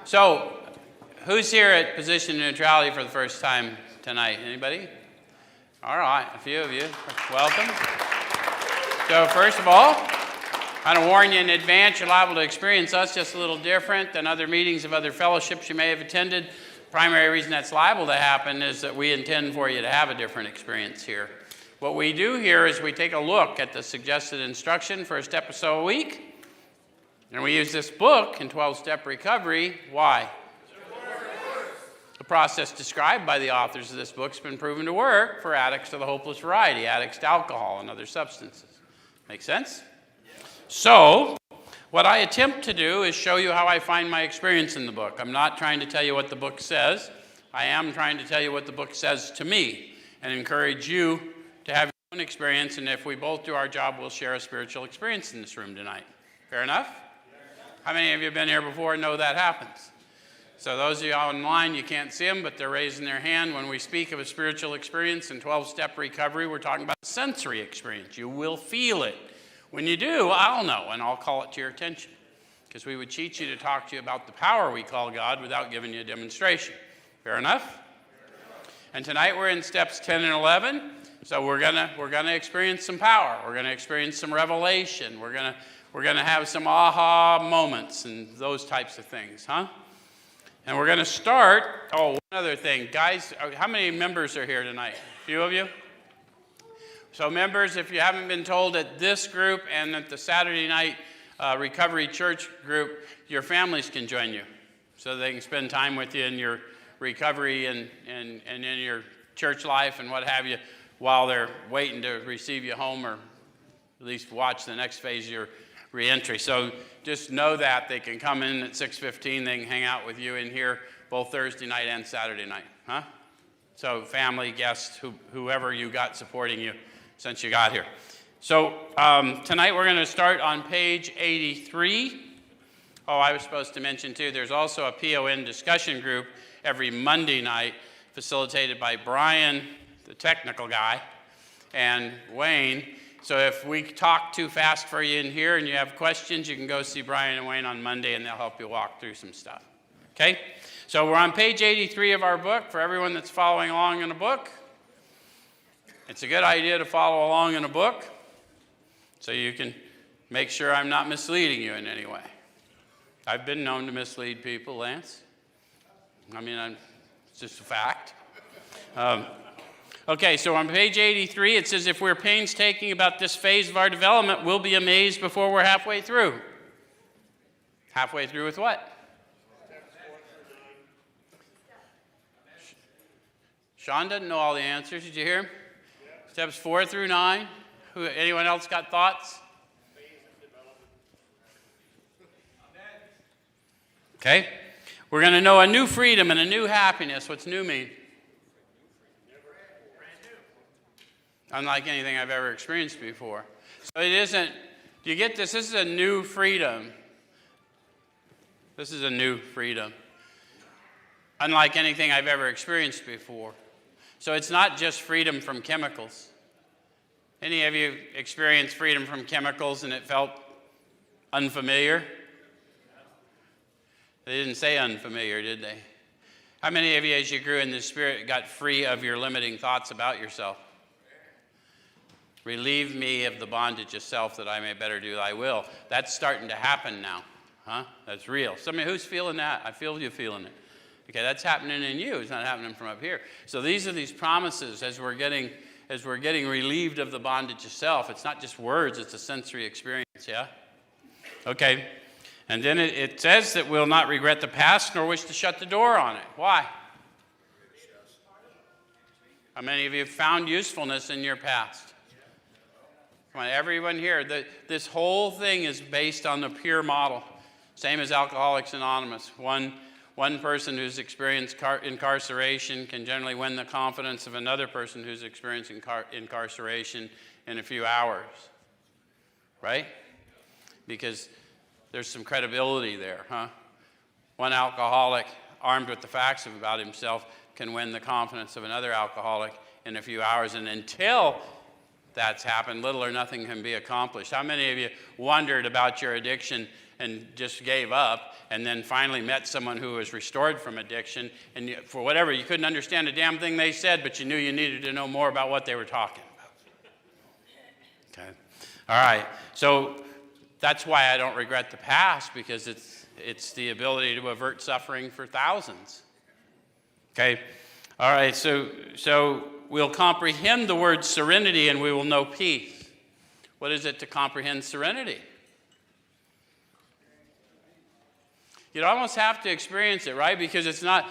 So, who's here at Position Neutrality for the first time tonight? Anybody? All right, a few of you. Welcome. So, first of all, I want to warn you in advance, you're liable to experience us just a little different than other meetings of other fellowships you may have attended. The primary reason that's liable to happen is that we intend for you to have a different experience here. What we do here is we take a look at the suggested instruction for a step or so a week. And we use this book in 12-Step Recovery. Why? The process described by the authors of this book has been proven to work for addicts of the hopeless variety, addicts to alcohol and other substances. Make sense? So, what I attempt to do is show you how I find my experience in the book. I'm not trying to tell you what the book says. I am trying to tell you what the book says to me and encourage you to have your own experience. And if we both do our job, we'll share a spiritual experience in this room tonight. Fair enough? How many of you have been here before and know that happens? So those of you online, you can't see them, but they're raising their hand. When we speak of a spiritual experience in 12-Step Recovery, we're talking about a sensory experience. You will feel it. When you do, I'll know, and I'll call it to your attention. Because we would teach you to talk to you about the power we call God without giving you a demonstration. Fair enough? And tonight we're in steps 10 and 11. So we're gonna experience some power. We're gonna experience some revelation. We're gonna have some aha moments and those types of things, huh? And we're gonna start. Oh, one other thing, guys. How many members are here tonight? A few of you. So members, if you haven't been told at this group and at the Saturday night recovery church group, your families can join you, so they can spend time with you in your recovery and in your church life and what have you, while they're waiting to receive you home or at least watch the next phase of your reentry. So just know that they can come in at 6:15. They can hang out with you in here both Thursday night and Saturday night, huh? So family, guests, whoever you got supporting you since you got here. So tonight we're going to start on page 83. Oh, I was supposed to mention too, there's also a PON discussion group every Monday night facilitated by Brian, the technical guy, and Wayne. So if we talk too fast for you in here and you have questions, you can go see Brian and Wayne on Monday and they'll help you walk through some stuff. Okay? So we're on page 83 of our book. For everyone that's following along in a book, it's a good idea to follow along in a book so you can make sure I'm not misleading you in any way. I've been known to mislead people, Lance. I mean, it's just a fact. Okay, so on page 83, it says, if we're painstaking about this phase of our development, we'll be amazed before we're halfway through. Halfway through with what? Sean doesn't know all the answers. Did you hear him? Yeah. Steps 4 through 9. Anyone else got thoughts? Okay. We're going to know a new freedom and a new happiness. What's new mean? Unlike anything I've ever experienced before. So it isn't, do you get this? This is a new freedom. This is a new freedom. Unlike anything I've ever experienced before. So it's not just freedom from chemicals. Any of you experienced freedom from chemicals and it felt unfamiliar? They didn't say unfamiliar, did they? How many of you, as you grew in the Spirit, got free of your limiting thoughts about yourself? Relieve me of the bondage of self that I may better do thy will. That's starting to happen now. Huh? That's real. Somebody who's feeling that? I feel you feeling it. Okay, that's happening in you. It's not happening from up here. So these are these promises as we're getting relieved of the bondage of self. It's not just words, it's a sensory experience, yeah? Okay. And then it says that we'll not regret the past nor wish to shut the door on it. Why? How many of you have found usefulness in your past? Come on, everyone here. This whole thing is based on the peer model. Same as Alcoholics Anonymous. One person who's experienced incarceration can generally win the confidence of another person who's experienced incarceration in a few hours. Right? Because there's some credibility there, huh? One alcoholic, armed with the facts about himself, can win the confidence of another alcoholic in a few hours. And until that's happened, little or nothing can be accomplished. How many of you wondered about your addiction and just gave up, and then finally met someone who was restored from addiction, and for whatever, you couldn't understand a damn thing they said, but you knew you needed to know more about what they were talking about. Okay. All right. So that's why I don't regret the past, because it's the ability to avert suffering for thousands. Okay. All right. So we'll comprehend the word serenity, and we will know peace. What is it to comprehend serenity? You'd almost have to experience it, right? Because it's not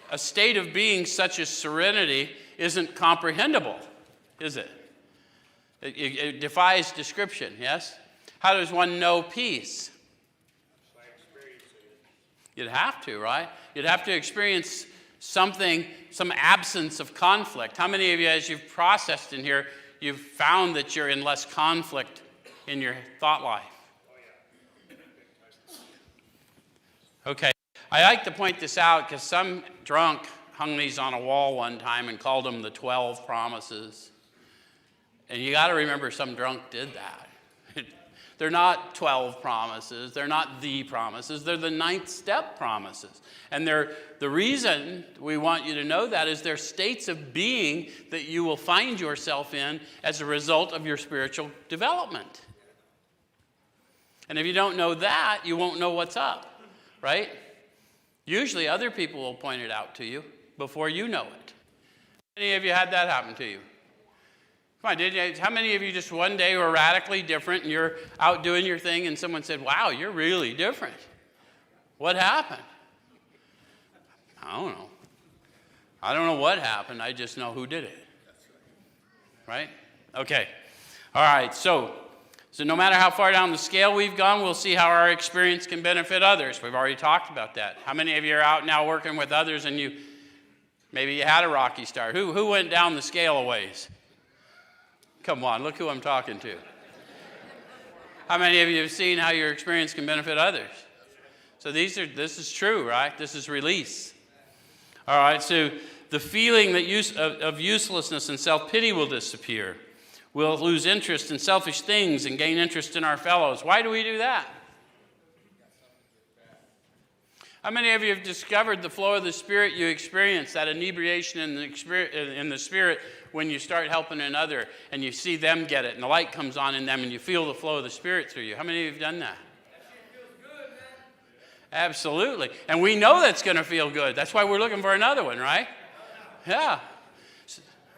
a state of being such as serenity isn't comprehensible, is it? It defies description, yes? How does one know peace? By experiencing it. You'd have to, right? You'd have to experience something, some absence of conflict. How many of you, as you've processed in here, you've found that you're in less conflict in your thought life? Okay, I like to point this out because some drunk hung these on a wall one time and called them the 12 promises. And you got to remember, some drunk did that. They're not 12 promises. They're not the promises. They're the 9th step promises. And the reason we want you to know that is they're states of being that you will find yourself in as a result of your spiritual development. And if you don't know that, you won't know what's up. Right? Usually other people will point it out to you before you know it. How many of you had that happen to you? Come on, did you? How many of you just one day were radically different and you're out doing your thing and someone said, wow, you're really different? What happened? I don't know. I don't know what happened. I just know who did it. Right? Okay. All right. So no matter how far down the scale we've gone, we'll see how our experience can benefit others. We've already talked about that. How many of you are out now working with others and maybe you had a rocky start? Who went down the scale a ways? Come on, look who I'm talking to. How many of you have seen how your experience can benefit others? So this is true, right? This is release. All right, so the feeling of uselessness and self-pity will disappear. We'll lose interest in selfish things and gain interest in our fellows. Why do we do that? How many of you have discovered the flow of the Spirit you experience, that inebriation in the Spirit when you start helping another and you see them get it and the light comes on in them and you feel the flow of the Spirit through you? How many of you have done that? That feels good, man. Absolutely. And we know that's going to feel good. That's why we're looking for another one, right? Yeah.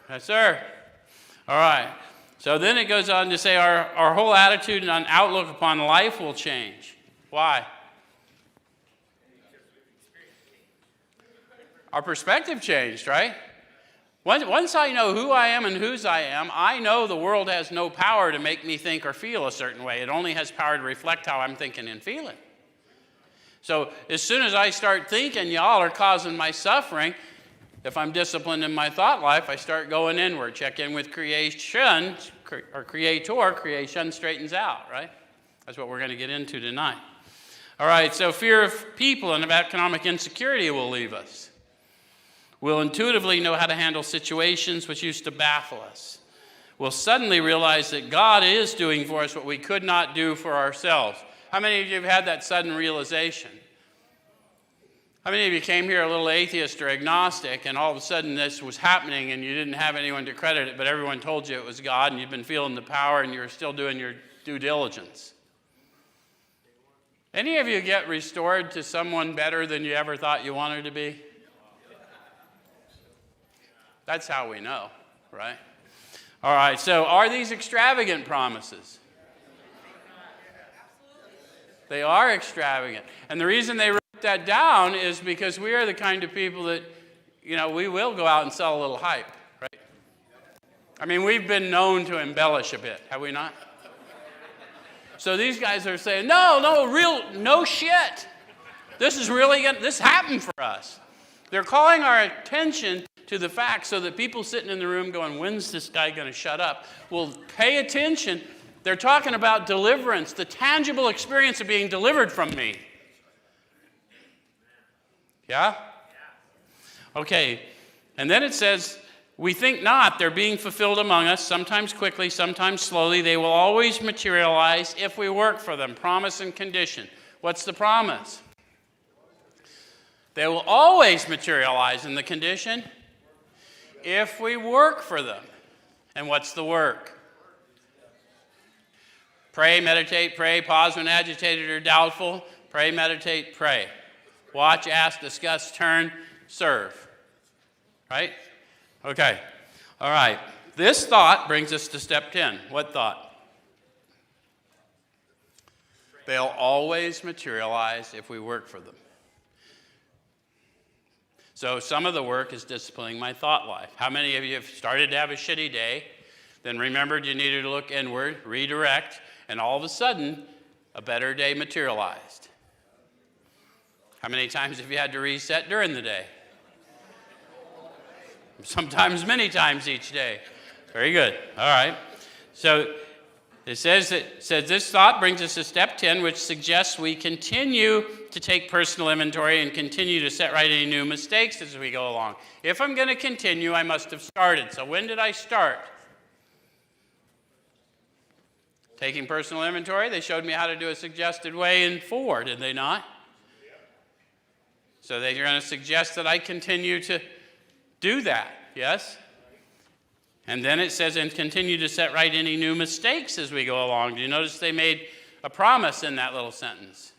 Yes, sir. All right. So then it goes on to say our whole attitude and outlook upon life will change. Why? Our perspective changed, right? Once I know who I am and whose I am, I know the world has no power to make me think or feel a certain way. It only has power to reflect how I'm thinking and feeling. So as soon as I start thinking y'all are causing my suffering, if I'm disciplined in my thought life, I start going inward. Check in with creation, or creator. Creation straightens out, right? That's what we're going to get into tonight. All right, so fear of people and of economic insecurity will leave us. We'll intuitively know how to handle situations which used to baffle us. We'll suddenly realize that God is doing for us what we could not do for ourselves. How many of you have had that sudden realization? How many of you came here a little atheist or agnostic and all of a sudden this was happening and you didn't have anyone to credit it, but everyone told you it was God and you've been feeling the power and you're still doing your due diligence? Any of you get restored to someone better than you ever thought you wanted to be? That's how we know, right? All right, so are these extravagant promises? They are extravagant. And the reason they wrote that down is because we are the kind of people that, we will go out and sell a little hype, right? I mean, we've been known to embellish a bit, have we not? So these guys are saying, no shit. This happened for us. They're calling our attention to the fact so that people sitting in the room going, when's this guy going to shut up? Will pay attention. They're talking about deliverance, the tangible experience of being delivered from me. Yeah? Okay. And then it says, We think not. They're being fulfilled among us, sometimes quickly, sometimes slowly. They will always materialize if we work for them. Promise and condition. What's the promise? They will always materialize in the condition if we work for them. And what's the work? Pray, meditate, pray, pause when agitated or doubtful. Pray, meditate, pray. Watch, ask, discuss, turn, serve. Right? Okay. All right. This thought brings us to step 10. What thought? They'll always materialize if we work for them. So some of the work is disciplining my thought life. How many of you have started to have a shitty day, then remembered you needed to look inward, redirect, and all of a sudden, a better day materialized? How many times have you had to reset during the day? Sometimes many times each day. Very good. All right. So it says this thought brings us to step 10, which suggests we continue to take personal inventory and continue to set right any new mistakes as we go along. If I'm going to continue, I must have started. So when did I start? Taking personal inventory. They showed me how to do a suggested way in 4, did they not? So they're going to suggest that I continue to do that, yes? And then it says, and continue to set right any new mistakes as we go along. Do you notice they made a promise in that little sentence?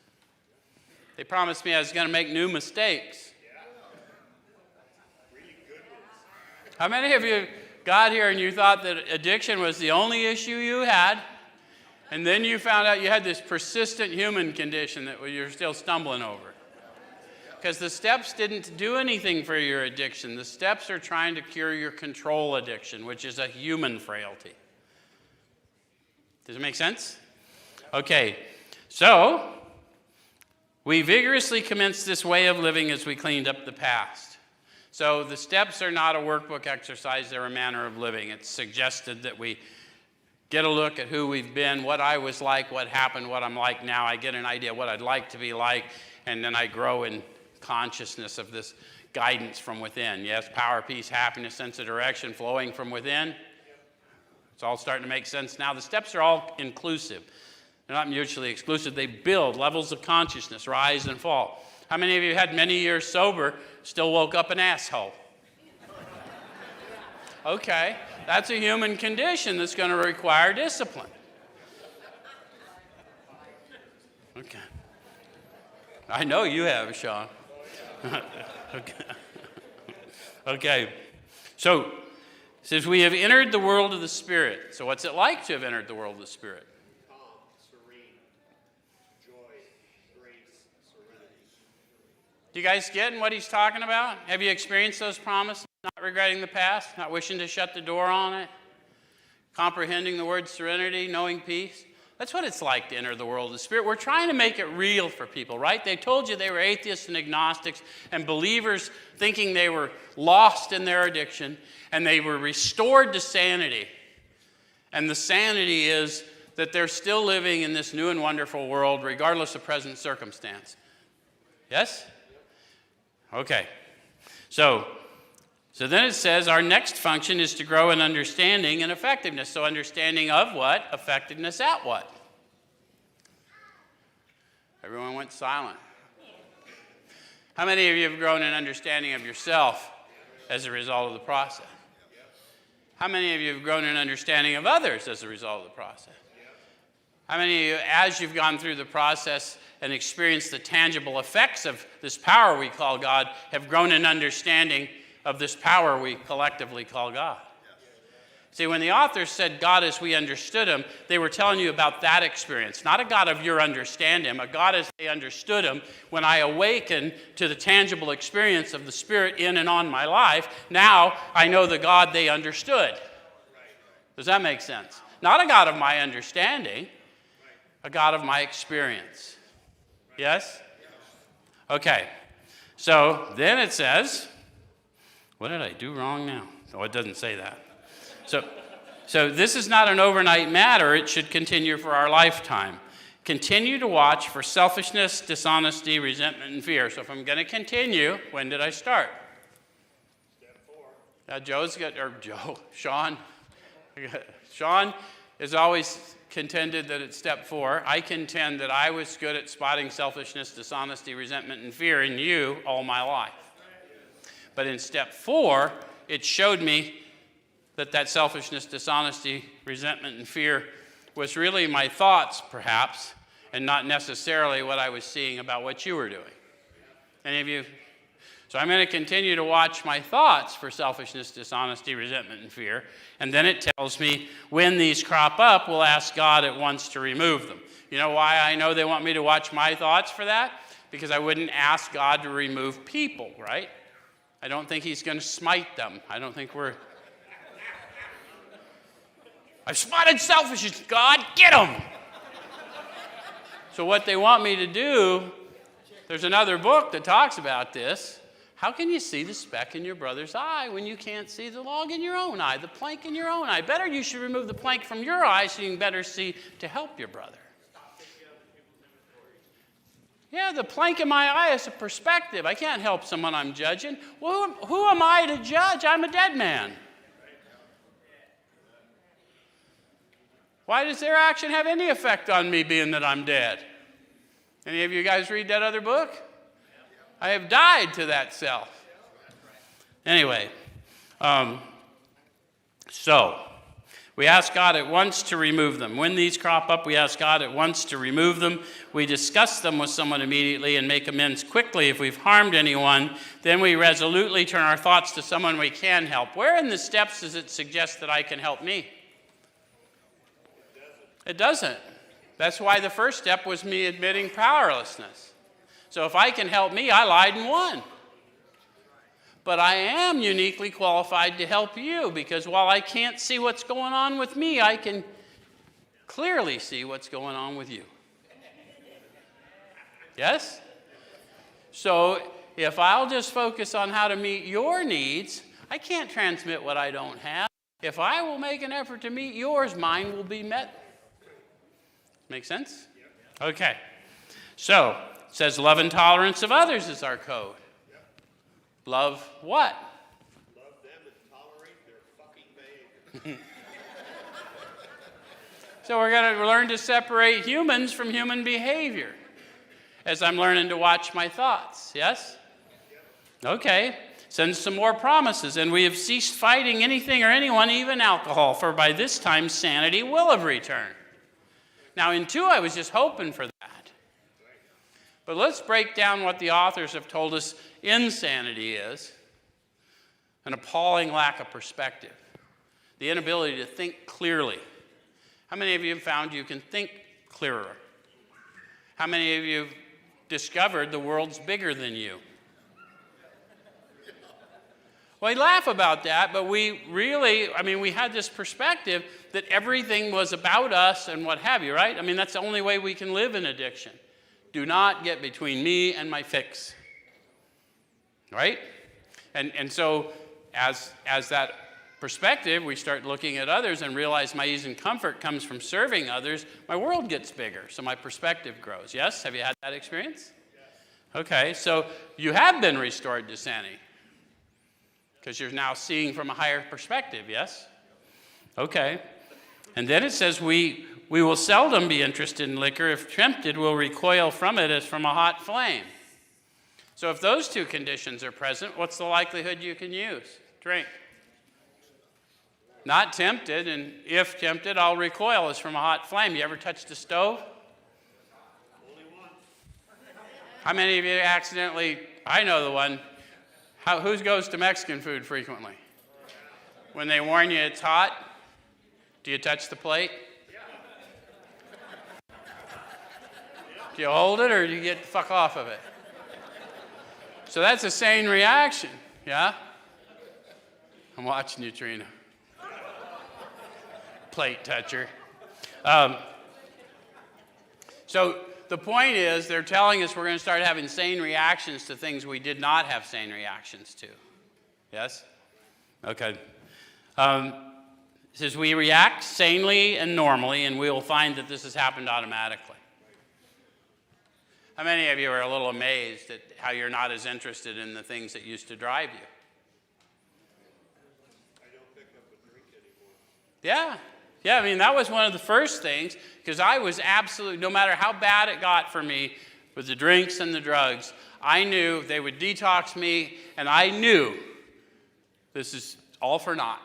They promised me I was going to make new mistakes. How many of you got here and you thought that addiction was the only issue you had, and then you found out you had this persistent human condition that you're still stumbling over? Because the steps didn't do anything for your addiction. The steps are trying to cure your control addiction, which is a human frailty. Does it make sense? Okay, so we vigorously commenced this way of living as we cleaned up the past. So the steps are not a workbook exercise, they're a manner of living. It's suggested that we get a look at who we've been, what I was like, what happened, what I'm like now. I get an idea of what I'd like to be like, and then I grow in consciousness of this guidance from within. Yes, power, peace, happiness, sense of direction flowing from within. It's all starting to make sense now. The steps are all inclusive. They're not mutually exclusive. They build levels of consciousness, rise and fall. How many of you had many years sober, still woke up an asshole? Okay, that's a human condition that's going to require discipline. Okay. I know you have, Sean. Okay. So, it says we have entered the world of the Spirit. So what's it like to have entered the world of the Spirit? Calm, serene, joy, grace, serenity. Do you guys get what he's talking about? Have you experienced those promises? Not regretting the past, not wishing to shut the door on it, comprehending the word serenity, knowing peace. That's what it's like to enter the world of the Spirit. We're trying to make it real for people, right? They told you they were atheists and agnostics and believers thinking they were lost in their addiction, and they were restored to sanity. And the sanity is that they're still living in this new and wonderful world regardless of present circumstance. Yes? Okay. So then it says our next function is to grow in understanding and effectiveness. So understanding of what? Effectiveness at what? Everyone went silent. How many of you have grown in understanding of yourself as a result of the process? How many of you have grown in understanding of others as a result of the process? How many of you, as you've gone through the process and experienced the tangible effects of this power we call God, have grown in understanding of this power we collectively call God? See, when the authors said God as we understood him, they were telling you about that experience. Not a God of your understand him, a God as they understood him. When I awaken to the tangible experience of the Spirit in and on my life, now I know the God they understood. Does that make sense? Not a God of my understanding, a God of my experience. Yes? Okay. So then it says, what did I do wrong now? Oh, it doesn't say that. So this is not an overnight matter. It should continue for our lifetime. Continue to watch for selfishness, dishonesty, resentment, and fear. So if I'm going to continue, when did I start? Step 4. Sean. Sean has always contended that it's step 4. I contend that I was good at spotting selfishness, dishonesty, resentment, and fear in you all my life. But in step 4, it showed me that selfishness, dishonesty, resentment, and fear was really my thoughts, perhaps, and not necessarily what I was seeing about what you were doing. Any of you? So I'm going to continue to watch my thoughts for selfishness, dishonesty, resentment, and fear. And then it tells me when these crop up, we'll ask God at once to remove them. You know why I know they want me to watch my thoughts for that? Because I wouldn't ask God to remove people, right? I don't think he's going to smite them. I don't think we're... I've spotted selfishness, God, get them! So what they want me to do, there's another book that talks about this. How can you see the speck in your brother's eye when you can't see the log in your own eye, the plank in your own eye? Better you should remove the plank from your eye so you can better see to help your brother. Yeah, the plank in my eye is a perspective. I can't help someone I'm judging. Well, who am I to judge? I'm a dead man. Why does their action have any effect on me being that I'm dead? Any of you guys read that other book? I have died to that self. Anyway, so we ask God at once to remove them. When these crop up, we ask God at once to remove them. We discuss them with someone immediately and make amends quickly if we've harmed anyone. Then we resolutely turn our thoughts to someone we can help. Where in the steps does it suggest that I can help me? It doesn't. That's why the first step was me admitting powerlessness. So if I can help me, I lied and won. But I am uniquely qualified to help you because while I can't see what's going on with me, I can clearly see what's going on with you. Yes? So if I'll just focus on how to meet your needs, I can't transmit what I don't have. If I will make an effort to meet yours, mine will be met. Make sense? Okay. So, it says love and tolerance of others is our code. Love what? Love them and tolerate their fucking behavior. So we're going to learn to separate humans from human behavior as I'm learning to watch my thoughts. Yes? Okay. Sends some more promises. And we have ceased fighting anything or anyone, even alcohol, for by this time sanity will have returned. Now, in 2, I was just hoping for that. But let's break down what the authors have told us insanity is. An appalling lack of perspective. The inability to think clearly. How many of you have found you can think clearer? How many of you have discovered the world's bigger than you? Well, we laugh about that, but we had this perspective that everything was about us and what have you, right? I mean, that's the only way we can live in addiction. Do not get between me and my fix. Right? And so as that perspective, we start looking at others and realize my ease and comfort comes from serving others. My world gets bigger, so my perspective grows. Yes? Have you had that experience? Yes. Okay, so you have been restored to sanity. Because you're now seeing from a higher perspective, yes? Okay. And then it says, we will seldom be interested in liquor. If tempted, we'll recoil from it as from a hot flame. So if those 2 conditions are present, what's the likelihood you can use? Drink. Not tempted, and if tempted, I'll recoil as from a hot flame. You ever touched the stove? Only once. How many of you accidentally, I know the one, who goes to Mexican food frequently? When they warn you it's hot, do you touch the plate? Do you hold it or do you get the fuck off of it? So that's a sane reaction, yeah? I'm watching you, Trina. Plate toucher. So the point is, they're telling us we're going to start having sane reactions to things we did not have sane reactions to. Yes? Okay. It says we react sanely and normally, and we will find that this has happened automatically. How many of you are a little amazed at how you're not as interested in the things that used to drive you? Yeah. Yeah, I mean, that was one of the first things, because I was absolutely, no matter how bad it got for me with the drinks and the drugs, I knew they would detox me, and I knew this is all for naught,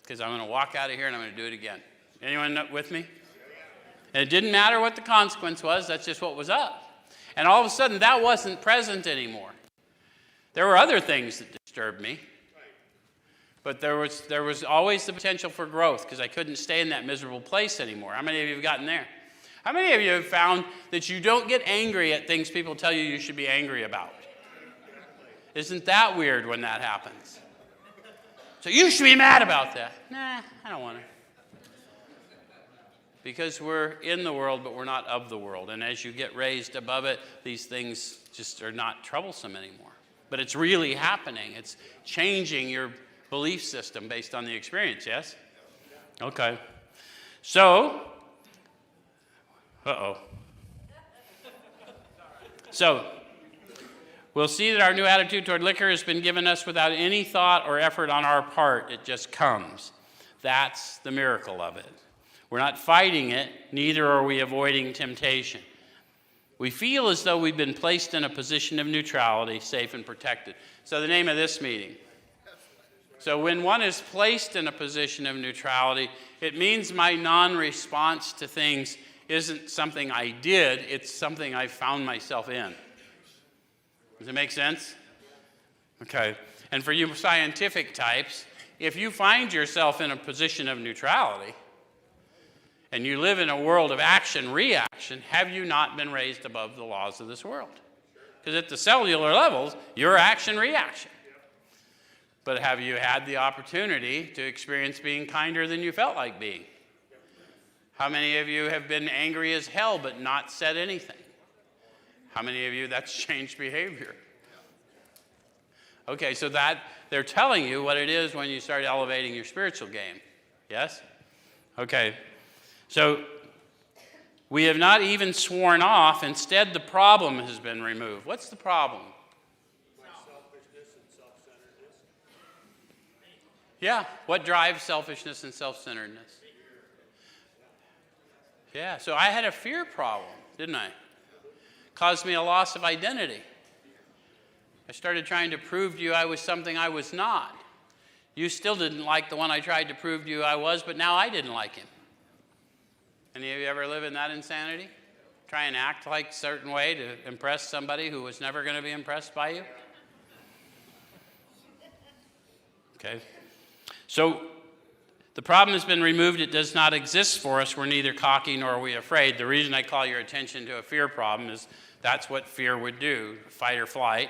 because I'm going to walk out of here and I'm going to do it again. Anyone with me? And it didn't matter what the consequence was, that's just what was up. And all of a sudden, that wasn't present anymore. There were other things that disturbed me. But there was always the potential for growth, because I couldn't stay in that miserable place anymore. How many of you have gotten there? How many of you have found that you don't get angry at things people tell you should be angry about? Isn't that weird when that happens? So you should be mad about that. Nah, I don't want to. Because we're in the world, but we're not of the world. And as you get raised above it, these things just are not troublesome anymore. But it's really happening. It's changing your belief system based on the experience, yes? Okay. So, So, we'll see that our new attitude toward liquor has been given us without any thought or effort on our part. It just comes. That's the miracle of it. We're not fighting it, neither are we avoiding temptation. We feel as though we've been placed in a position of neutrality, safe and protected. So the name of this meeting. So when one is placed in a position of neutrality, it means my non-response to things isn't something I did, it's something I found myself in. Does it make sense? Okay. And for you scientific types, if you find yourself in a position of neutrality, and you live in a world of action-reaction, have you not been raised above the laws of this world? Because at the cellular levels, you're action-reaction. But have you had the opportunity to experience being kinder than you felt like being? How many of you have been angry as hell but not said anything? How many of you that's changed behavior? Okay, so that they're telling you what it is when you start elevating your spiritual game. Yes? Okay. So we have not even sworn off. Instead, the problem has been removed. What's the problem? Selfishness and self-centeredness. Yeah, what drives selfishness and self-centeredness? Yeah, so I had a fear problem, didn't I? Caused me a loss of identity. I started trying to prove to you I was something I was not. You still didn't like the one I tried to prove to you I was, but now I didn't like him. Any of you ever live in that insanity? Try and act like a certain way to impress somebody who was never going to be impressed by you? Okay. So the problem has been removed. It does not exist for us. We're neither cocky nor are we afraid. The reason I call your attention to a fear problem is that's what fear would do, fight or flight.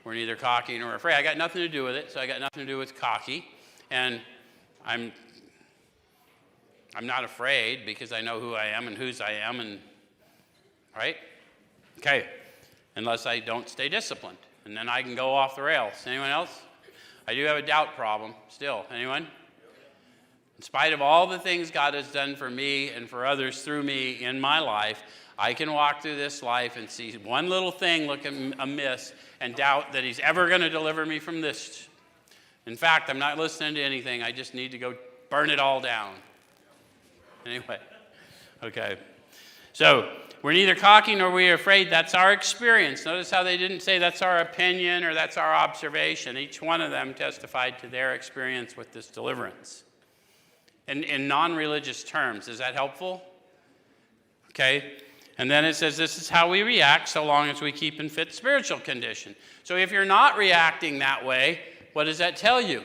We're neither cocky nor afraid. I got nothing to do with it, so I got nothing to do with cocky. And I'm not afraid because I know who I am and whose I am, and right? Okay. Unless I don't stay disciplined, and then I can go off the rails. Anyone else? I do have a doubt problem still. Anyone? In spite of all the things God has done for me and for others through me in my life, I can walk through this life and see one little thing looking amiss and doubt that he's ever going to deliver me from this. In fact, I'm not listening to anything. I just need to go burn it all down. Anyway, okay. So we're neither cocky nor we are afraid. That's our experience. Notice how they didn't say that's our opinion or that's our observation. Each one of them testified to their experience with this deliverance. In non-religious terms, is that helpful? Okay. And then it says this is how we react so long as we keep in fit spiritual condition. So if you're not reacting that way, what does that tell you?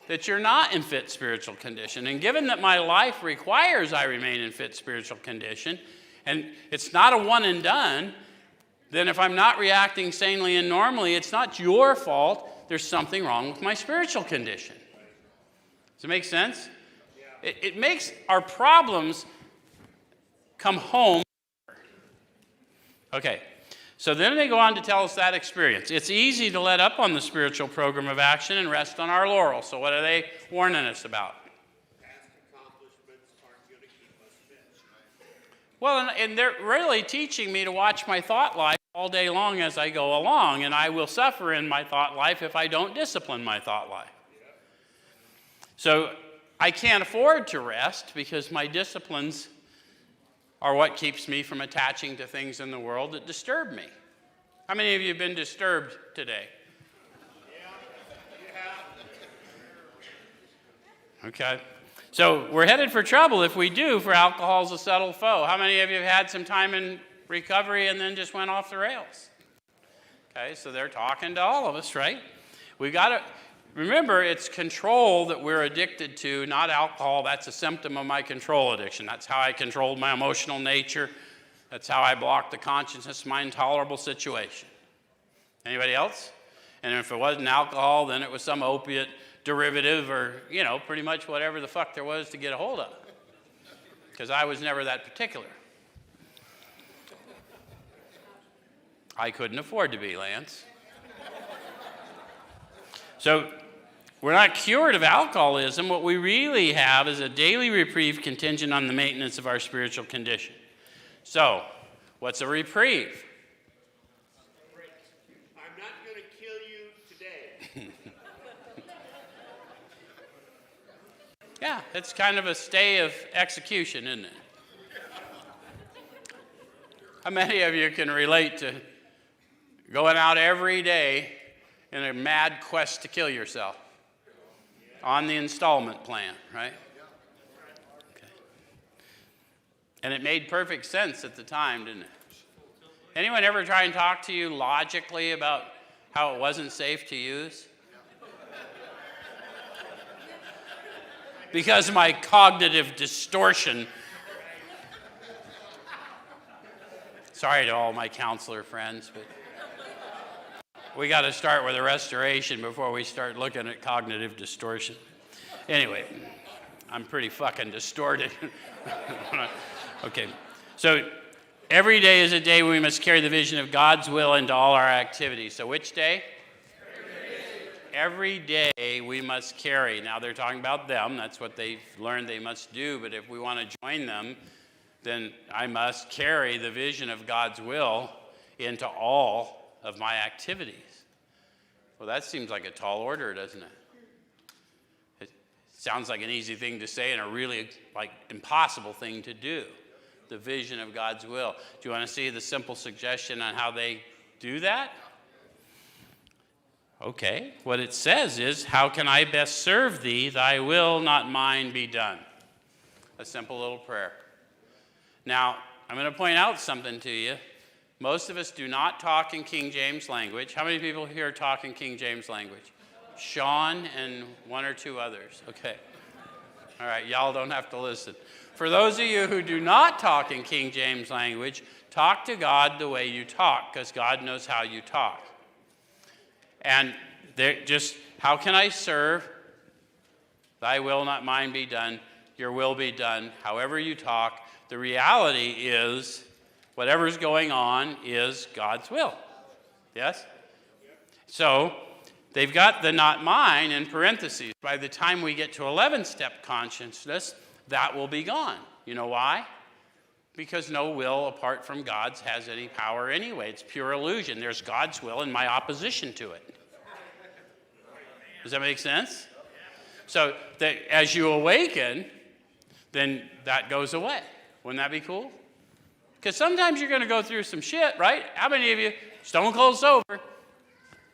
That you're not in fit spiritual condition. And given that my life requires I remain in fit spiritual condition, and it's not a one and done, then if I'm not reacting sanely and normally, it's not your fault. There's something wrong with my spiritual condition. Does it make sense? Yeah. It makes our problems come home. Okay. So then they go on to tell us that experience. It's easy to let up on the spiritual program of action and rest on our laurels. So what are they warning us about? Past accomplishments aren't going to keep us fit. Well, and they're really teaching me to watch my thought life all day long as I go along, and I will suffer in my thought life if I don't discipline my thought life. So I can't afford to rest because my disciplines are what keeps me from attaching to things in the world that disturb me. How many of you have been disturbed today? Okay. So we're headed for trouble if we do, for alcohol's a subtle foe. How many of you have had some time in recovery and then just went off the rails? Okay, so they're talking to all of us, right? We got to remember, it's control that we're addicted to, not alcohol. That's a symptom of my control addiction. That's how I controlled my emotional nature. That's how I blocked the consciousness of my intolerable situation. Anybody else? And if it wasn't alcohol, then it was some opiate derivative or, pretty much whatever the fuck there was to get a hold of. Because I was never that particular. I couldn't afford to be, Lance. So we're not cured of alcoholism. What we really have is a daily reprieve contingent on the maintenance of our spiritual condition. So, what's a reprieve? I'm not going to kill you today. Yeah, it's kind of a stay of execution, isn't it? How many of you can relate to going out every day in a mad quest to kill yourself? On the installment plan, right? Okay. And it made perfect sense at the time, didn't it? Anyone ever try and talk to you logically about how it wasn't safe to use? Because of my cognitive distortion. Sorry to all my counselor friends, but we got to start with a restoration before we start looking at cognitive distortion. Anyway, I'm pretty fucking distorted. Okay, so every day is a day when we must carry the vision of God's will into all our activities. So which day? Every day we must carry. Now they're talking about them. That's what they've learned they must do. But if we want to join them, then I must carry the vision of God's will into all of my activities. Well, that seems like a tall order, doesn't it? It sounds like an easy thing to say and a really impossible thing to do. The vision of God's will. Do you want to see the simple suggestion on how they do that? Okay, what it says is, how can I best serve thee? Thy will, not mine, be done. A simple little prayer. Now, I'm going to point out something to you. Most of us do not talk in King James language. How many people here talk in King James language? Sean and one or two others. Okay. All right, y'all don't have to listen. For those of you who do not talk in King James language, talk to God the way you talk, because God knows how you talk. And how can I serve? Thy will, not mine, be done. Your will be done. However you talk, the reality is whatever's going on is God's will. Yes? So they've got the not mine in parentheses. By the time we get to 11-step consciousness, that will be gone. You know why? Because no will apart from God's has any power anyway. It's pure illusion. There's God's will and my opposition to it. Does that make sense? So that as you awaken, then that goes away. Wouldn't that be cool? Because sometimes you're going to go through some shit, right? How many of you, stone cold sober,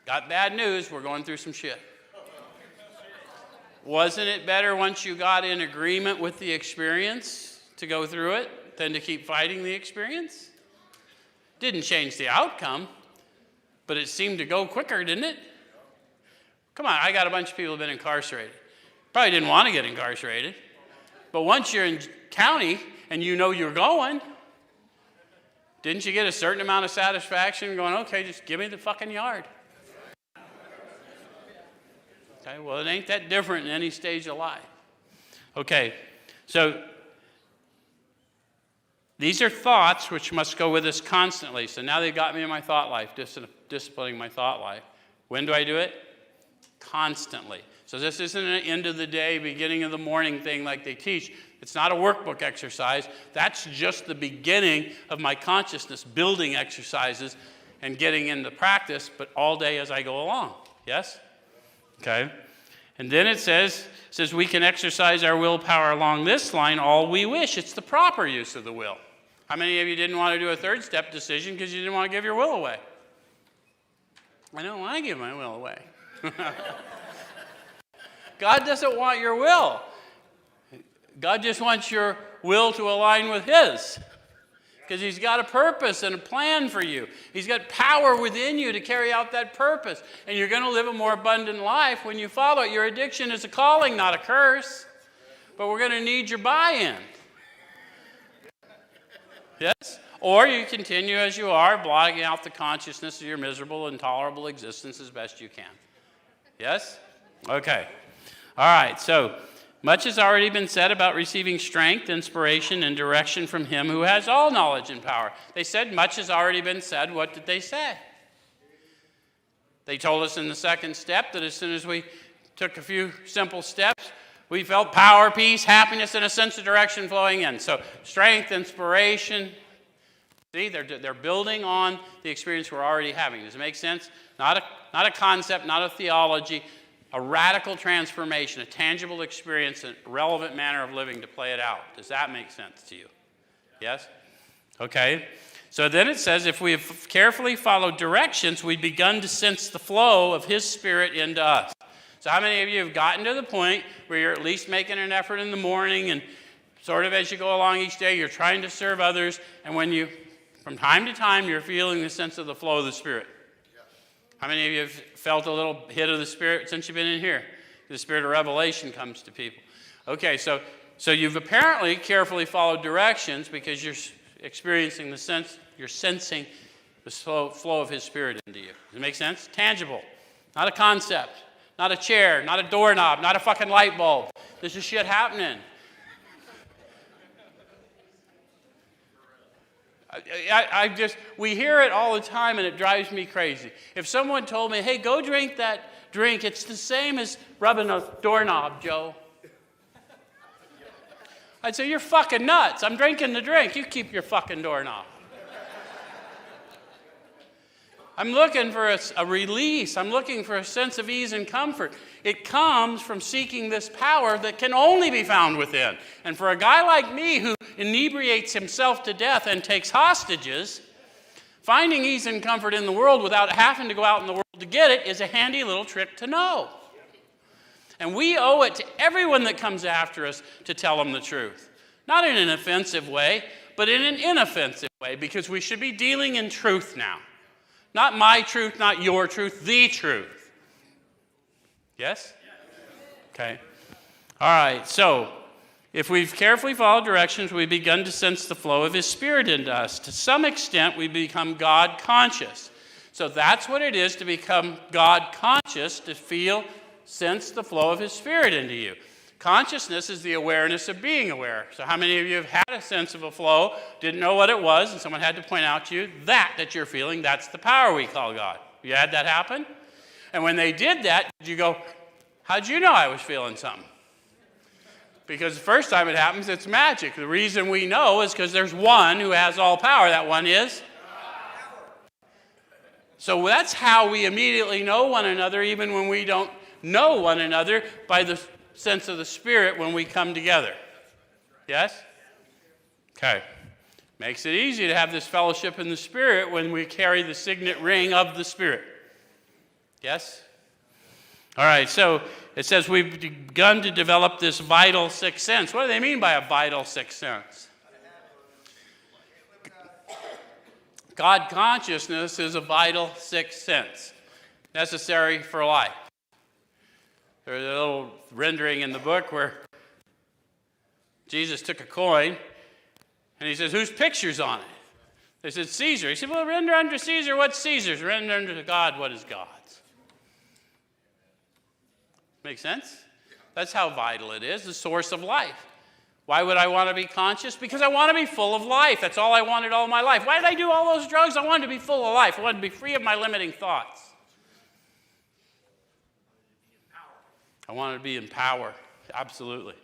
got bad news, we're going through some shit. Wasn't it better once you got in agreement with the experience to go through it than to keep fighting the experience? Didn't change the outcome, but it seemed to go quicker, didn't it? Come on, I got a bunch of people who have been incarcerated. Probably didn't want to get incarcerated. But once you're in county and you know you're going, didn't you get a certain amount of satisfaction going, okay, just give me the fucking yard? Okay, well, it ain't that different in any stage of life. Okay, so these are thoughts which must go with us constantly. So now they've got me in my thought life, disciplining my thought life. When do I do it? Constantly. So this isn't an end of the day, beginning of the morning thing like they teach. It's not a workbook exercise. That's just the beginning of my consciousness building exercises and getting into practice, but all day as I go along. Yes? Okay? And then it says we can exercise our willpower along this line all we wish. It's the proper use of the will. How many of you didn't want to do a third step decision because you didn't want to give your will away? I don't want to give my will away. God doesn't want your will. God just wants your will to align with His. Because He's got a purpose and a plan for you. He's got power within you to carry out that purpose. And you're going to live a more abundant life when you follow it. Your addiction is a calling, not a curse. But we're going to need your buy-in. Yes? Or you continue as you are, blotting out the consciousness of your miserable, intolerable existence as best you can. Yes? Okay. All right, so much has already been said about receiving strength, inspiration, and direction from Him who has all knowledge and power. They said much has already been said. What did they say? They told us in the second step that as soon as we took a few simple steps, we felt power, peace, happiness, and a sense of direction flowing in. So strength, inspiration. See, they're building on the experience we're already having. Does it make sense? Not a concept, not a theology. A radical transformation, a tangible experience, a relevant manner of living to play it out. Does that make sense to you? Yes? Okay. So then it says, if we have carefully followed directions, we've begun to sense the flow of His Spirit into us. So how many of you have gotten to the point where you're at least making an effort in the morning and sort of as you go along each day, you're trying to serve others, and when you, from time to time, you're feeling the sense of the flow of the Spirit? How many of you have felt a little hit of the Spirit since you've been in here? The Spirit of revelation comes to people. Okay, so you've apparently carefully followed directions because you're experiencing the sense, you're sensing the flow of His Spirit into you. Does it make sense? Tangible. Not a concept. Not a chair. Not a doorknob. Not a fucking light bulb. This is shit happening. We hear it all the time and it drives me crazy. If someone told me, hey, go drink that drink, it's the same as rubbing a doorknob, Joe. I'd say, you're fucking nuts. I'm drinking the drink. You keep your fucking doorknob. I'm looking for a release. I'm looking for a sense of ease and comfort. It comes from seeking this power that can only be found within. And for a guy like me who inebriates himself to death and takes hostages, finding ease and comfort in the world without having to go out in the world to get it is a handy little trick to know. And we owe it to everyone that comes after us to tell them the truth. Not in an offensive way, but in an inoffensive way, because we should be dealing in truth now. Not my truth, not your truth, the truth. Yes? Okay. All right, so if we've carefully followed directions, we've begun to sense the flow of His Spirit into us. To some extent, we become God conscious. So that's what it is to become God conscious, to feel, sense the flow of His Spirit into you. Consciousness is the awareness of being aware. So how many of you have had a sense of a flow, didn't know what it was, and someone had to point out to you, that you're feeling, that's the power we call God. You had that happen? And when they did that, did you go, how'd you know I was feeling something? Because the first time it happens, it's magic. The reason we know is because there's one who has all power. That one is? So that's how we immediately know one another, even when we don't know one another, by the sense of the Spirit when we come together. Yes? Okay. Makes it easy to have this fellowship in the Spirit when we carry the signet ring of the Spirit. Yes? All right, so it says we've begun to develop this vital sixth sense. What do they mean by a vital sixth sense? God consciousness is a vital sixth sense, necessary for life. There's a little rendering in the book where Jesus took a coin and He says, whose picture's on it? They said, Caesar. He said, well, render unto Caesar what's Caesar's. Render unto God what is God's. Make sense? That's how vital it is, the source of life. Why would I want to be conscious? Because I want to be full of life. That's all I wanted all my life. Why did I do all those drugs? I wanted to be full of life. I wanted to be free of my limiting thoughts. I wanted to be in power. Absolutely.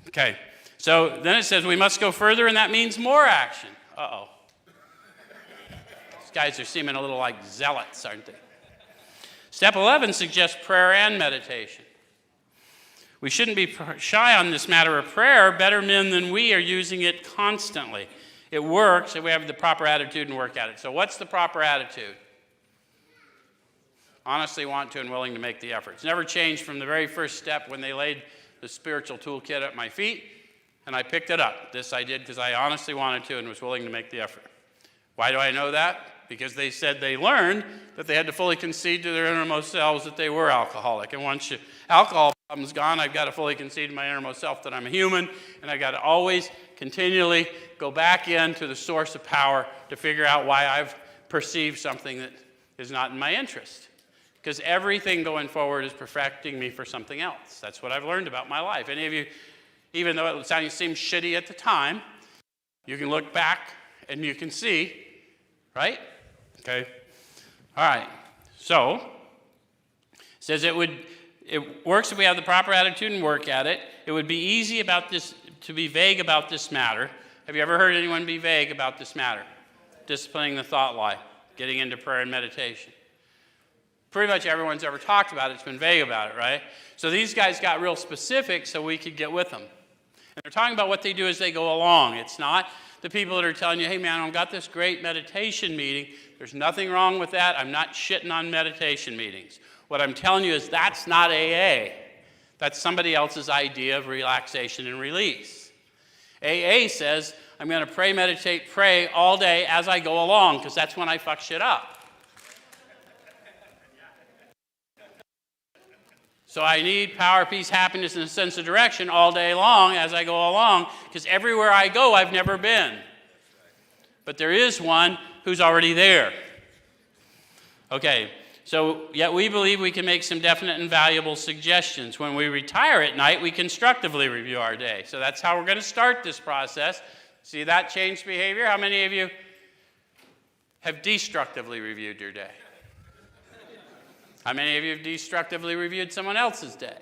Okay. So then it says we must go further, and that means more action. Uh-oh. These guys are seeming a little like zealots, aren't they? Step 11 suggests prayer and meditation. We shouldn't be shy on this matter of prayer. Better men than we are using it constantly. It works if we have the proper attitude and work at it. So what's the proper attitude? Honestly want to and willing to make the effort. It's never changed from the very first step when they laid the spiritual toolkit at my feet, and I picked it up. This I did because I honestly wanted to and was willing to make the effort. Why do I know that? Because they said they learned that they had to fully concede to their innermost selves that they were alcoholic. And once alcohol problem's gone, I've got to fully concede to my innermost self that I'm a human, and I've got to always continually go back into the source of power to figure out why I've perceived something that is not in my interest. Because everything going forward is perfecting me for something else. That's what I've learned about my life. Any of you, even though it seems shitty at the time, you can look back and you can see, right? Okay. All right. So, it says it works if we have the proper attitude and work at it. It would be easy to be vague about this matter. Have you ever heard anyone be vague about this matter? Disciplining the thought life, getting into prayer and meditation. Pretty much everyone's ever talked about it. It's been vague about it, right? So these guys got real specific so we could get with them. And they're talking about what they do as they go along. It's not the people that are telling you, hey man, I've got this great meditation meeting. There's nothing wrong with that. I'm not shitting on meditation meetings. What I'm telling you is that's not AA. That's somebody else's idea of relaxation and release. AA says, I'm going to pray, meditate, pray all day as I go along, because that's when I fuck shit up. So I need power, peace, happiness, and a sense of direction all day long as I go along, because everywhere I go, I've never been. But there is one who's already there. Okay, so yet we believe we can make some definite and valuable suggestions. When we retire at night, we constructively review our day. So that's how we're going to start this process. See that changed behavior? How many of you have destructively reviewed your day? How many of you have destructively reviewed someone else's day?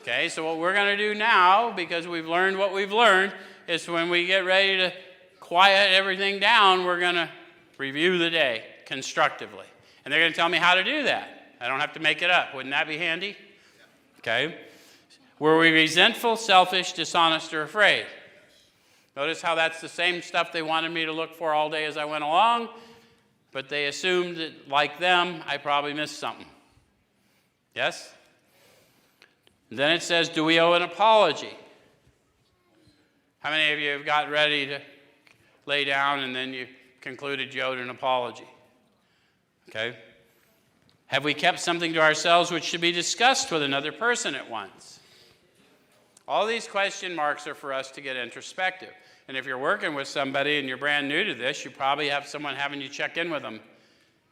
Okay, so what we're going to do now, because we've learned what we've learned, is when we get ready to quiet everything down, we're going to review the day constructively. And they're going to tell me how to do that. I don't have to make it up. Wouldn't that be handy? Okay. Were we resentful, selfish, dishonest, or afraid? Notice how that's the same stuff they wanted me to look for all day as I went along. But they assumed that, like them, I probably missed something. Yes? Then it says, do we owe an apology? How many of you have got ready to lay down and then you concluded you owed an apology? Okay? Have we kept something to ourselves which should be discussed with another person at once? All these question marks are for us to get introspective. And if you're working with somebody and you're brand new to this, you probably have someone having you check in with them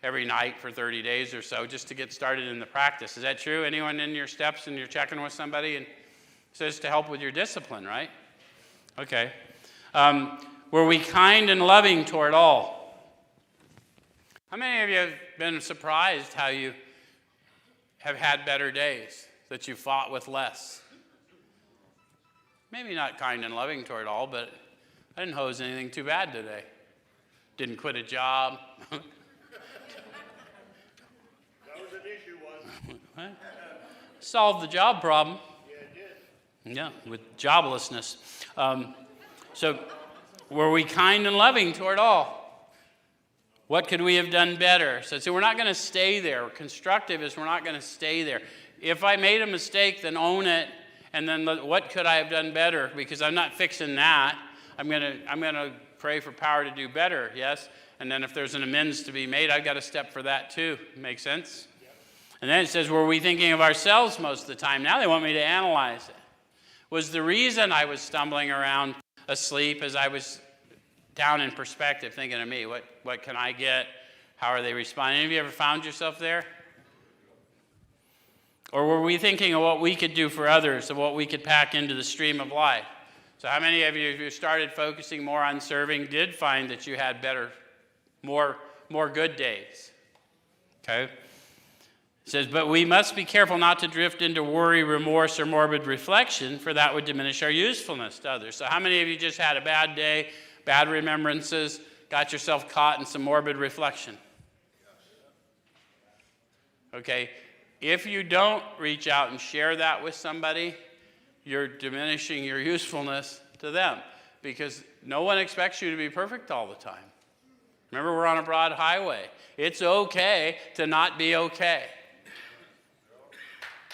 every night for 30 days or so just to get started in the practice. Is that true? Anyone in your steps and you're checking with somebody and says to help with your discipline, right? Okay. Were we kind and loving toward all? How many of you have been surprised how you have had better days, that you fought with less? Maybe not kind and loving toward all, but I didn't hose anything too bad today. Didn't quit a job. That was an issue, wasn't it? Solved the job problem. Yeah, it did. Yeah, with joblessness. So were we kind and loving toward all? What could we have done better? So we're not going to stay there. Constructive is we're not going to stay there. If I made a mistake, then own it. And then what could I have done better? Because I'm not fixing that. I'm gonna pray for power to do better, yes? And then if there's an amends to be made, I've got to step for that too. Make sense? Yep. And then it says, were we thinking of ourselves most of the time? Now they want me to analyze it. Was the reason I was stumbling around asleep as I was down in perspective, thinking of me? What can I get? How are they responding? Any of you ever found yourself there? Or were we thinking of what we could do for others, of what we could pack into the stream of life? So how many of you, if you started focusing more on serving, did find that you had better, more good days? Okay? It says, but we must be careful not to drift into worry, remorse, or morbid reflection, for that would diminish our usefulness to others. So how many of you just had a bad day, bad remembrances, got yourself caught in some morbid reflection? Okay? If you don't reach out and share that with somebody, you're diminishing your usefulness to them, because no one expects you to be perfect all the time. Remember, we're on a broad highway. It's okay to not be okay.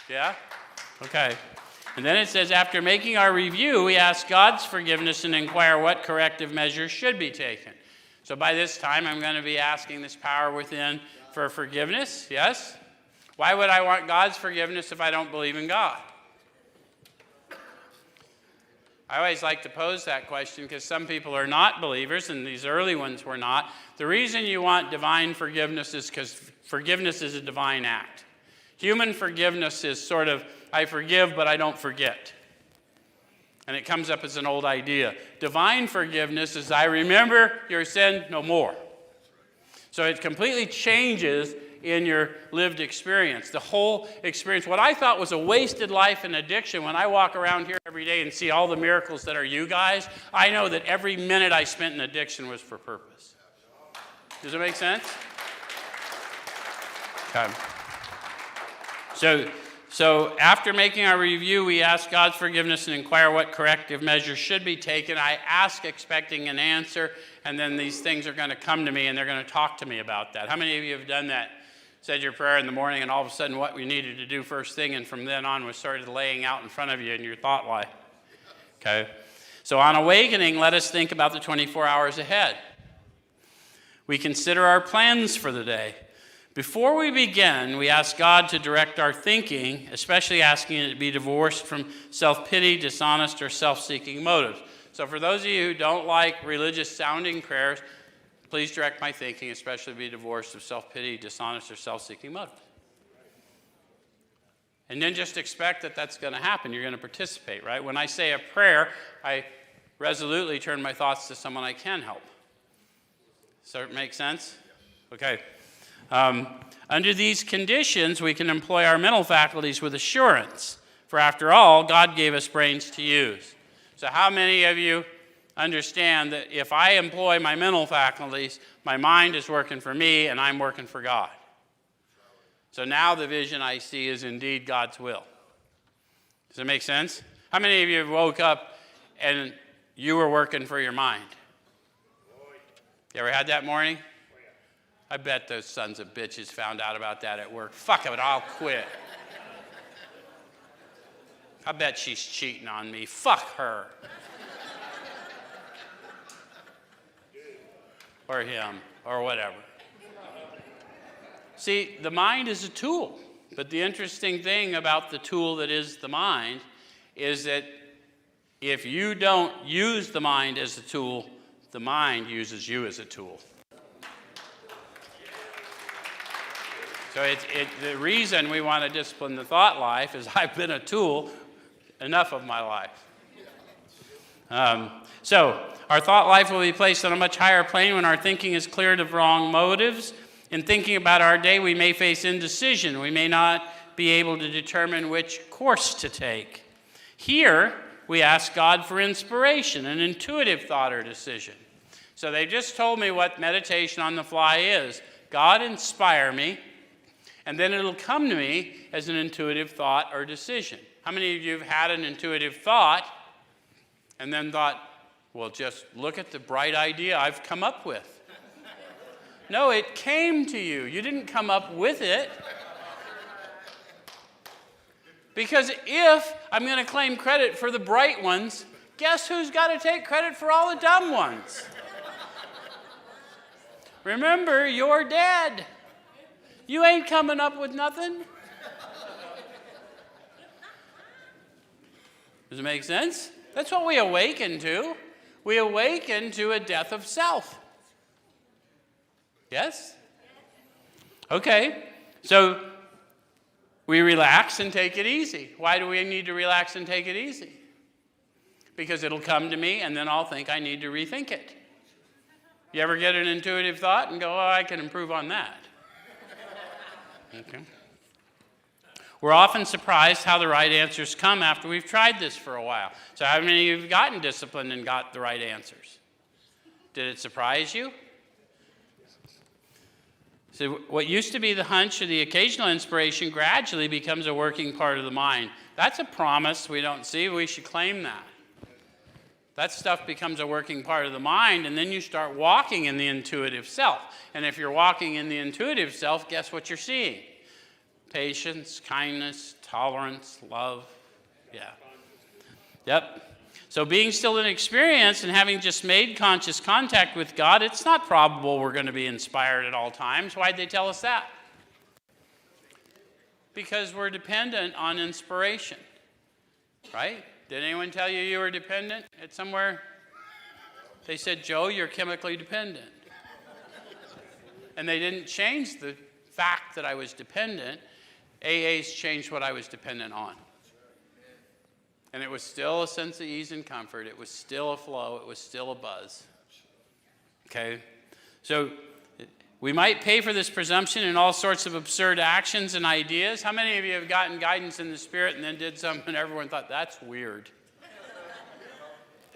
Yeah? Okay. And then it says, after making our review, we ask God's forgiveness and inquire what corrective measures should be taken. So by this time, I'm going to be asking this power within for forgiveness. Yes? Why would I want God's forgiveness if I don't believe in God? I always like to pose that question because some people are not believers, and these early ones were not. The reason you want divine forgiveness is because forgiveness is a divine act. Human forgiveness is sort of, I forgive, but I don't forget. And it comes up as an old idea. Divine forgiveness is, I remember your sin no more. So it completely changes in your lived experience. The whole experience, what I thought was a wasted life in addiction, when I walk around here every day and see all the miracles that are you guys, I know that every minute I spent in addiction was for purpose. Does it make sense? Okay. So after making our review, we ask God's forgiveness and inquire what corrective measures should be taken. I ask expecting an answer, and then these things are going to come to me, and they're going to talk to me about that. How many of you have done that? Said your prayer in the morning, and all of a sudden what we needed to do first thing, and from then on was started laying out in front of you in your thought life. Okay? So on awakening, let us think about the 24 hours ahead. We consider our plans for the day. Before we begin, we ask God to direct our thinking, especially asking it to be divorced from self-pity, dishonest, or self-seeking motives. So for those of you who don't like religious-sounding prayers, please direct my thinking, especially be divorced of self-pity, dishonest, or self-seeking motives. And then just expect that that's going to happen. You're going to participate, right? When I say a prayer, I resolutely turn my thoughts to someone I can help. So it makes sense? Okay. Under these conditions, we can employ our mental faculties with assurance. For after all, God gave us brains to use. So how many of you understand that if I employ my mental faculties, my mind is working for me and I'm working for God? So now the vision I see is indeed God's will. Does that make sense? How many of you woke up and you were working for your mind? You ever had that morning? I bet those sons of bitches found out about that at work. Fuck it, I'll quit. I bet she's cheating on me. Fuck her. Or him, or whatever. See, the mind is a tool. But the interesting thing about the tool that is the mind is that if you don't use the mind as a tool, the mind uses you as a tool. So the reason we want to discipline the thought life is I've been a tool enough of my life. So our thought life will be placed on a much higher plane when our thinking is cleared of wrong motives. In thinking about our day, we may face indecision. We may not be able to determine which course to take. Here, we ask God for inspiration, an intuitive thought or decision. So they just told me what meditation on the fly is. God, inspire me. And then it'll come to me as an intuitive thought or decision. How many of you have had an intuitive thought and then thought, well, just look at the bright idea I've come up with? No, it came to you. You didn't come up with it. Because if I'm going to claim credit for the bright ones, guess who's got to take credit for all the dumb ones? Remember, you're dead. You ain't coming up with nothing. Does it make sense? That's what we awaken to. We awaken to a death of self. Yes? Okay. So we relax and take it easy. Why do we need to relax and take it easy? Because it'll come to me and then I'll think I need to rethink it. You ever get an intuitive thought and go, oh, I can improve on that? Okay. We're often surprised how the right answers come after we've tried this for a while. So how many of you have gotten disciplined and got the right answers? Did it surprise you? So what used to be the hunch or the occasional inspiration gradually becomes a working part of the mind. That's a promise we don't see. We should claim that. That stuff becomes a working part of the mind, and then you start walking in the intuitive self. And if you're walking in the intuitive self, guess what you're seeing? Patience, kindness, tolerance, love. Yeah. Yep. So being still in experience and having just made conscious contact with God, it's not probable we're going to be inspired at all times. Why'd they tell us that? Because we're dependent on inspiration, right? Did anyone tell you you were dependent at somewhere? They said, Joe, you're chemically dependent. And they didn't change the fact that I was dependent. AA's changed what I was dependent on. And it was still a sense of ease and comfort. It was still a flow. It was still a buzz. Okay? So we might pay for this presumption in all sorts of absurd actions and ideas. How many of you have gotten guidance in the Spirit and then did something and everyone thought, that's weird?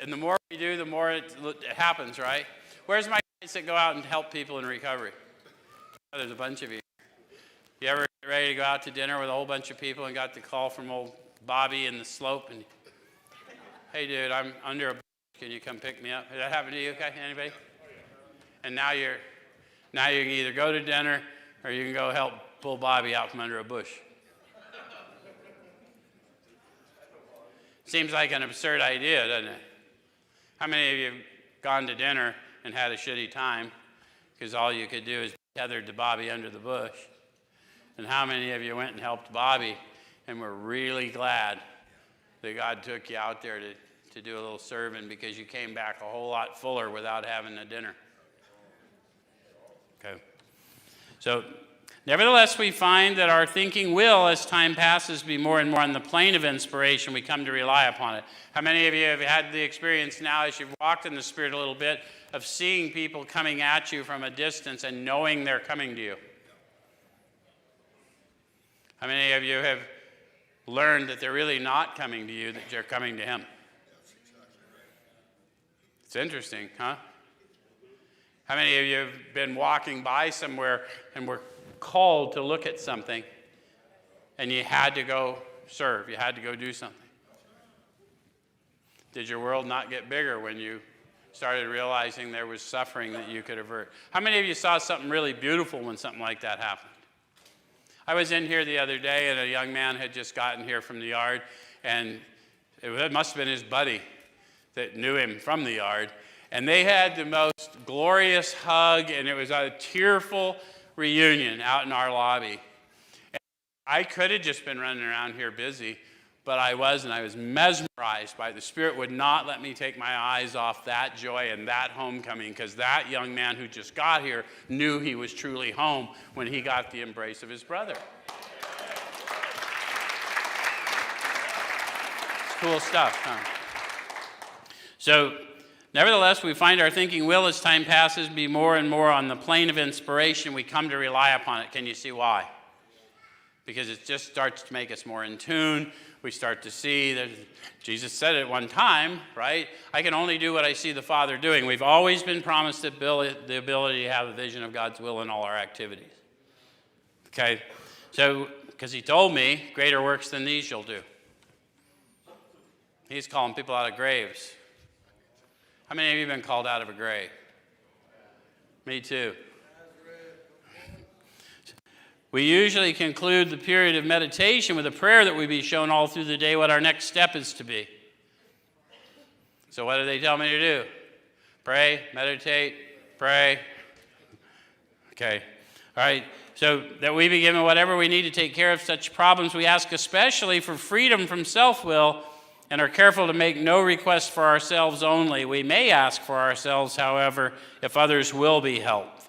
And the more we do, the more it happens, right? Where's my guys that go out and help people in recovery? Oh, there's a bunch of you. You ever get ready to go out to dinner with a whole bunch of people and got the call from old Bobby in the slope, and hey, dude, I'm under a bush. Can you come pick me up? Did that happen to you? Okay, anybody? And now you can either go to dinner or you can go help pull Bobby out from under a bush. Seems like an absurd idea, doesn't it? How many of you have gone to dinner and had a shitty time because all you could do is be tethered to Bobby under the bush? And how many of you went and helped Bobby and we're really glad that God took you out there to do a little serving because you came back a whole lot fuller without having a dinner? Okay. So, nevertheless, we find that our thinking will, as time passes, be more and more on the plane of inspiration. We come to rely upon it. How many of you have had the experience now, as you've walked in the Spirit a little bit, of seeing people coming at you from a distance and knowing they're coming to you? How many of you have learned that they're really not coming to you, that they're coming to Him? It's interesting, huh? How many of you have been walking by somewhere and were called to look at something and you had to go serve, you had to go do something? Did your world not get bigger when you started realizing there was suffering that you could avert? How many of you saw something really beautiful when something like that happened? I was in here the other day, and a young man had just gotten here from the yard, and it must have been his buddy that knew him from the yard, and they had the most glorious hug, and it was a tearful reunion out in our lobby. And I could have just been running around here busy, but I wasn't. I was mesmerized by it. The Spirit would not let me take my eyes off that joy and that homecoming, because that young man who just got here knew he was truly home when he got the embrace of his brother. It's cool stuff, huh? So, nevertheless, we find our thinking will, as time passes, be more and more on the plane of inspiration. We come to rely upon it. Can you see why? Because it just starts to make us more in tune. We start to see that Jesus said it one time, right? I can only do what I see the Father doing. We've always been promised the ability to have a vision of God's will in all our activities. Okay? So, because He told me, greater works than these you'll do. He's calling people out of graves. How many of you have been called out of a grave? Me too. We usually conclude the period of meditation with a prayer that we be shown all through the day what our next step is to be. So what do they tell me to do? Pray, meditate, pray. Okay. All right. So that we be given whatever we need to take care of such problems. We ask especially for freedom from self-will and are careful to make no request for ourselves only. We may ask for ourselves, however, if others will be helped.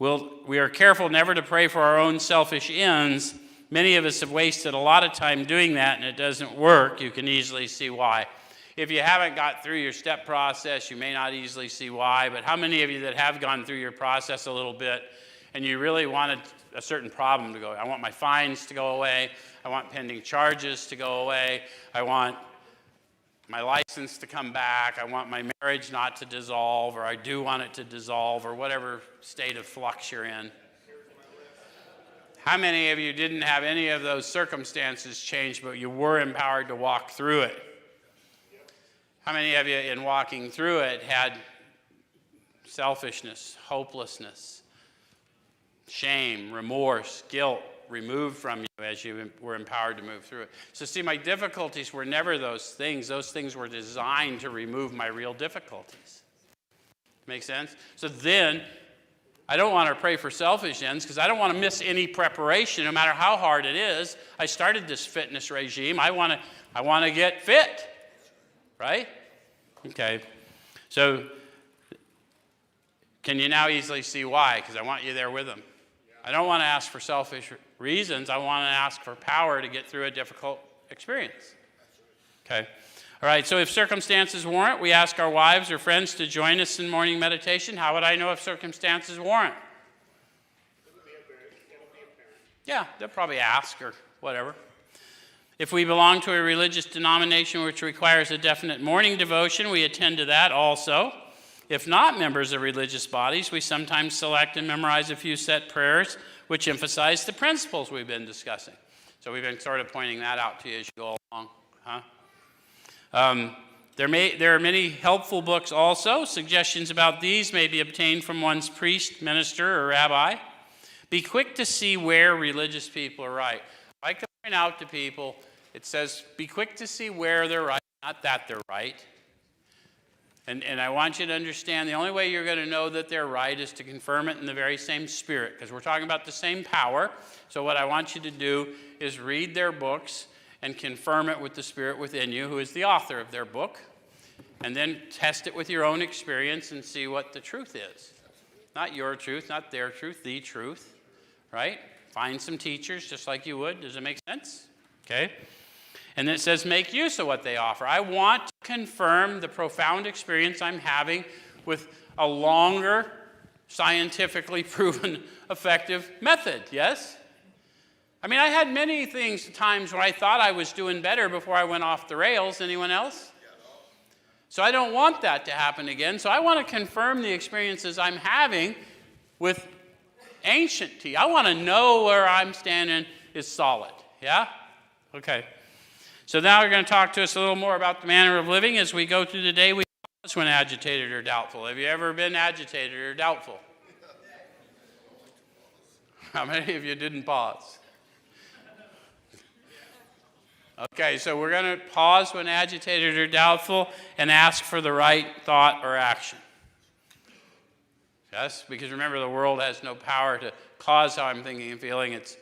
We are careful never to pray for our own selfish ends. Many of us have wasted a lot of time doing that, and it doesn't work. You can easily see why. If you haven't got through your step process, you may not easily see why, but how many of you that have gone through your process a little bit and you really wanted a certain problem to go away? I want my fines to go away. I want pending charges to go away. I want my license to come back. I want my marriage not to dissolve, or I do want it to dissolve, or whatever state of flux you're in. How many of you didn't have any of those circumstances change, but you were empowered to walk through it? How many of you in walking through it had selfishness, hopelessness, shame, remorse, guilt removed from you as you were empowered to move through it? So see, my difficulties were never those things. Those things were designed to remove my real difficulties. Make sense? So then, I don't want to pray for selfish ends because I don't want to miss any preparation, no matter how hard it is. I started this fitness regime. I want to get fit, right? Okay. So can you now easily see why? Because I want you there with them. I don't want to ask for selfish reasons. I want to ask for power to get through a difficult experience. Okay. All right, so if circumstances warrant, we ask our wives or friends to join us in morning meditation. How would I know if circumstances warrant? It'll be apparent. Yeah, they'll probably ask or whatever. If we belong to a religious denomination which requires a definite morning devotion, we attend to that also. If not members of religious bodies, we sometimes select and memorize a few set prayers which emphasize the principles we've been discussing. So we've been sort of pointing that out to you as you go along. There are many helpful books also. Suggestions about these may be obtained from one's priest, minister, or rabbi. Be quick to see where religious people are right. I can point out to people, it says, be quick to see where they're right, not that they're right. And I want you to understand the only way you're going to know that they're right is to confirm it in the very same spirit, because we're talking about the same power. So what I want you to do is read their books and confirm it with the Spirit within you, who is the author of their book, and then test it with your own experience and see what the truth is. Not your truth, not their truth, the truth, right? Find some teachers just like you would. Does it make sense? Okay. And then it says make use of what they offer. I want to confirm the profound experience I'm having with a longer, scientifically proven, effective method, yes? I mean, I had many times where I thought I was doing better before I went off the rails. Anyone else? So I don't want that to happen again. So I want to confirm the experiences I'm having with ancient tea. I want to know where I'm standing is solid. Yeah? Okay. So now we're going to talk to us a little more about the manner of living. As we go through the day, we pause when agitated or doubtful. Have you ever been agitated or doubtful? How many of you didn't pause? Okay, so we're going to pause when agitated or doubtful and ask for the right thought or action. Yes, because remember, the world has no power to cause how I'm thinking and feeling. It's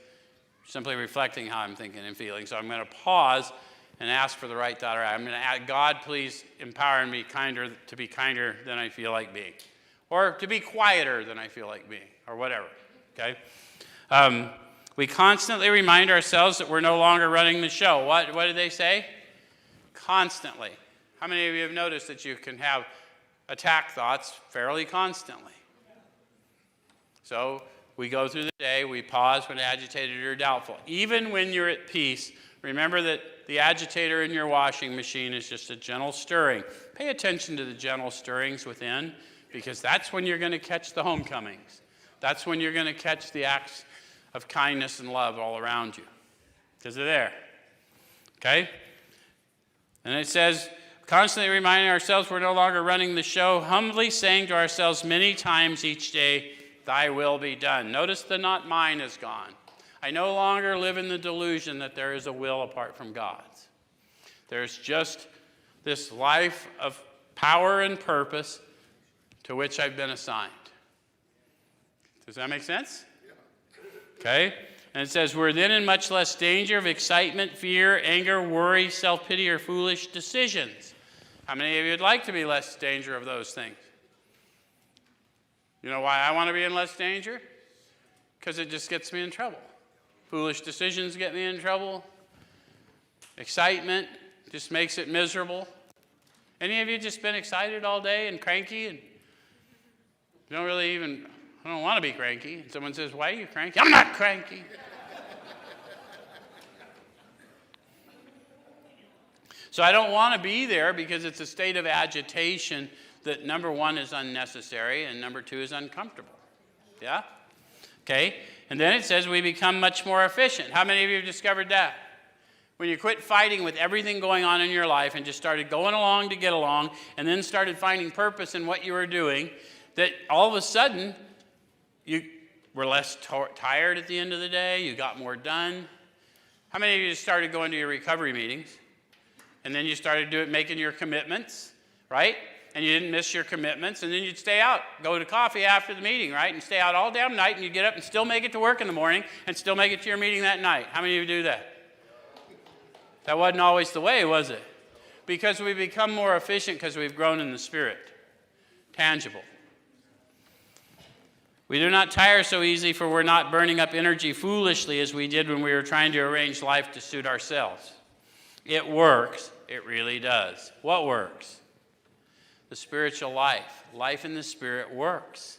simply reflecting how I'm thinking and feeling. So I'm going to pause and ask for the right thought or action. I'm going to ask, God, please empower me to be kinder than I feel like being. Or to be quieter than I feel like being, or whatever. Okay? We constantly remind ourselves that we're no longer running the show. What did they say? Constantly. How many of you have noticed that you can have attack thoughts fairly constantly? So we go through the day, we pause when agitated or doubtful. Even when you're at peace, remember that the agitator in your washing machine is just a gentle stirring. Pay attention to the gentle stirrings within, because that's when you're going to catch the homecomings. That's when you're going to catch the acts of kindness and love all around you, because they're there. Okay? And it says, constantly reminding ourselves we're no longer running the show, humbly saying to ourselves many times each day, thy will be done. Notice the not mine is gone. I no longer live in the delusion that there is a will apart from God's. There's just this life of power and purpose to which I've been assigned. Does that make sense? Okay? And it says, we're then in much less danger of excitement, fear, anger, worry, self-pity, or foolish decisions. How many of you would like to be less danger of those things? You know why I want to be in less danger? Because it just gets me in trouble. Foolish decisions get me in trouble. Excitement just makes it miserable. Any of you just been excited all day and cranky and you don't really even... I don't want to be cranky. And someone says, why are you cranky? I'm not cranky. So I don't want to be there because it's a state of agitation that, number one, is unnecessary, and number two, is uncomfortable. Yeah? Okay? And then it says we become much more efficient. How many of you have discovered that? When you quit fighting with everything going on in your life and just started going along to get along and then started finding purpose in what you were doing, that all of a sudden you were less tired at the end of the day, you got more done. How many of you started going to your recovery meetings and then you started making your commitments, right? And you didn't miss your commitments, and then you'd stay out, go to coffee after the meeting, right? And stay out all damn night, and you'd get up and still make it to work in the morning and still make it to your meeting that night. How many of you do that? That wasn't always the way, was it? Because we become more efficient because we've grown in the Spirit. Tangible. We do not tire so easily, for we're not burning up energy foolishly as we did when we were trying to arrange life to suit ourselves. It works. It really does. What works? The spiritual life. Life in the Spirit works.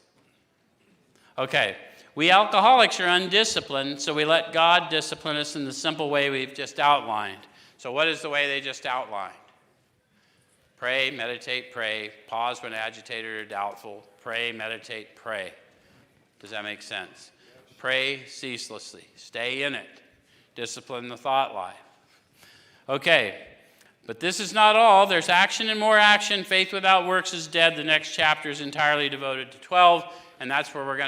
Okay. We alcoholics are undisciplined, so we let God discipline us in the simple way we've just outlined. So what is the way they just outlined? Pray, meditate, pray. Pause when agitated or doubtful. Pray, meditate, pray. Does that make sense? Pray ceaselessly. Stay in it. Discipline the thought life. Okay, but this is not all. There's action and more action. Faith without works is dead. The next chapter is entirely devoted to 12, and that's where we're going to